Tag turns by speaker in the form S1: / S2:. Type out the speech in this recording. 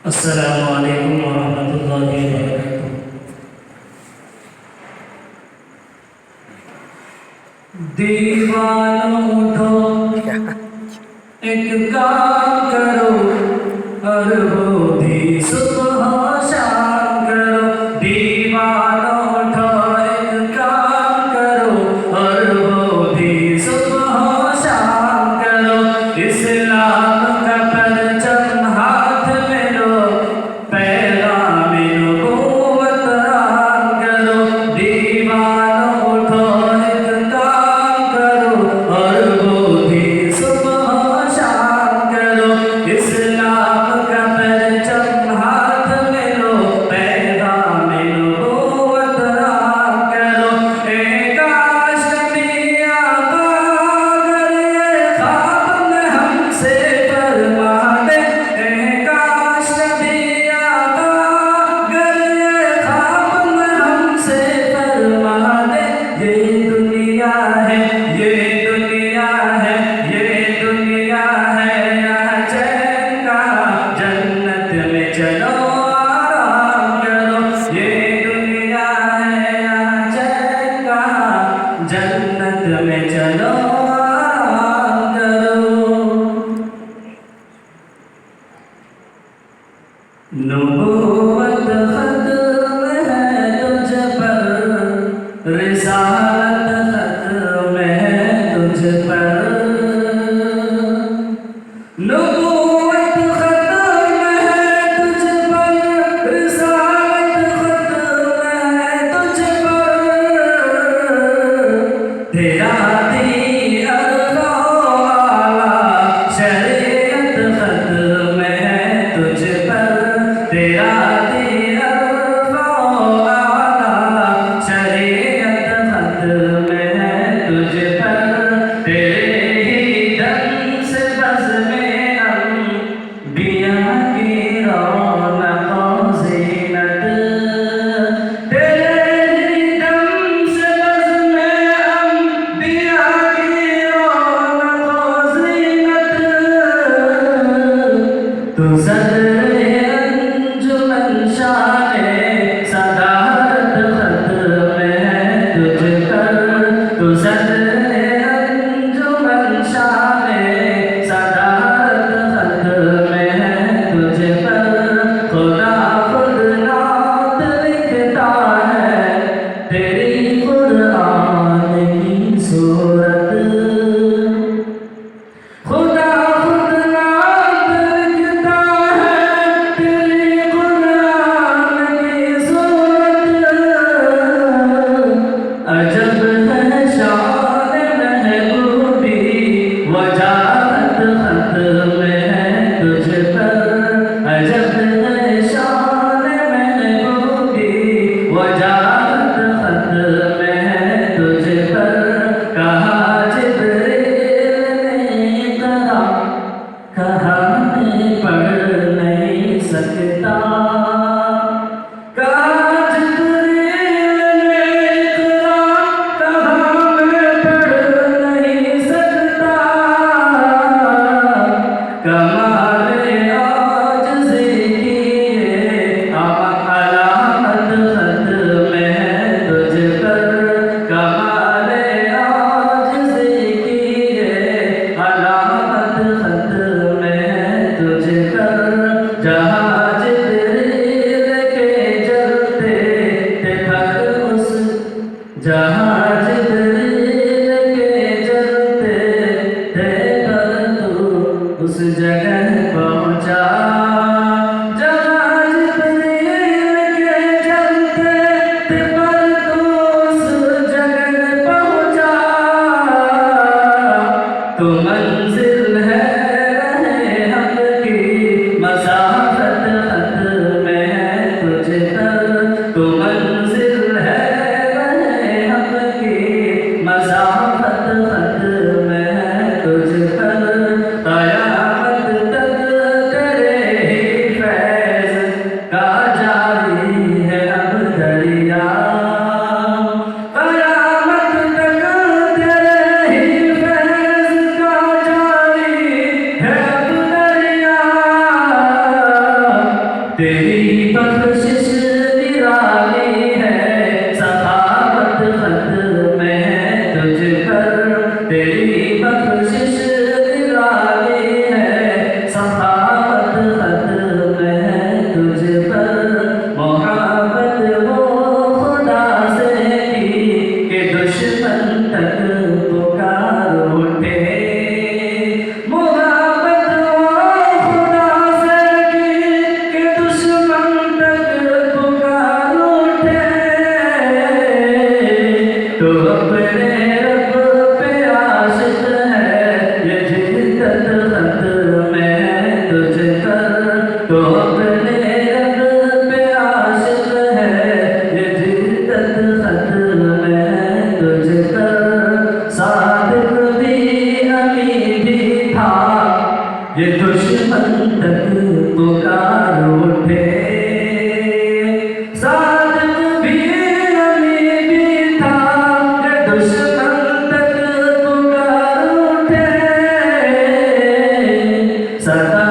S1: अस्सलामु अलैकुम वरहमतुल्लाहि वबरकातुहू। दीवानो उठो, एक काम करो, हर हो दी सुबह शाम करो। दीवानो उठो, एक काम करो, हर हो दी सुबह शाम करो। इस्लाम का परचम हाथ में लो, पैगाम नबूवत आम करो। दीवानो उठो, एक काम करो, हर हो दी सुबह शाम करो। इस्लाम का परचम हाथ में लो, पैगाम नबूवत आम करो। एक काश नबी आका अगर ये ख्वाब में हमसे फरमा दे। एक काश नबी आका अगर ये ख्वाब में हमसे फरमा दे। ये दुनिया है, ये दुनिया है, ये दुनिया है यहाँ चैन का, जन्नत में चलो आराम करो। ये दुनिया है यहाँ चैन का, जन्नत में चलो आराम करो। नबूवत खत्म है तुझ पर, रिसालत खत्म है तुझ पर। नबूवत खत्म है तुझ पर, रिसालत खत्म है तुझ पर। तेरा दीन आला शरीयत खत्म है तुझ पर। तेरा दीन आला शरीयत खत्म है तुझ पर। तेरे ही दम से बज़्म अंबिया की रौनक और ज़ीनत। तेरे ही दम से बज़्म अंबिया की रौनक और ज़ीनत। तू सदरे अंजुमन शाने सदारत खत्म है तुझ पर। तू सदरे अंजुमन शाने सदारत खत्म है तुझ पर। खुदा खुद नात लिखता है तेरी कुरान की सूरत। खुदा खुद नात लिखता है पुकार उठे सादिक भी अमी भी था कि दुश्मन तक पुकार उठे सदा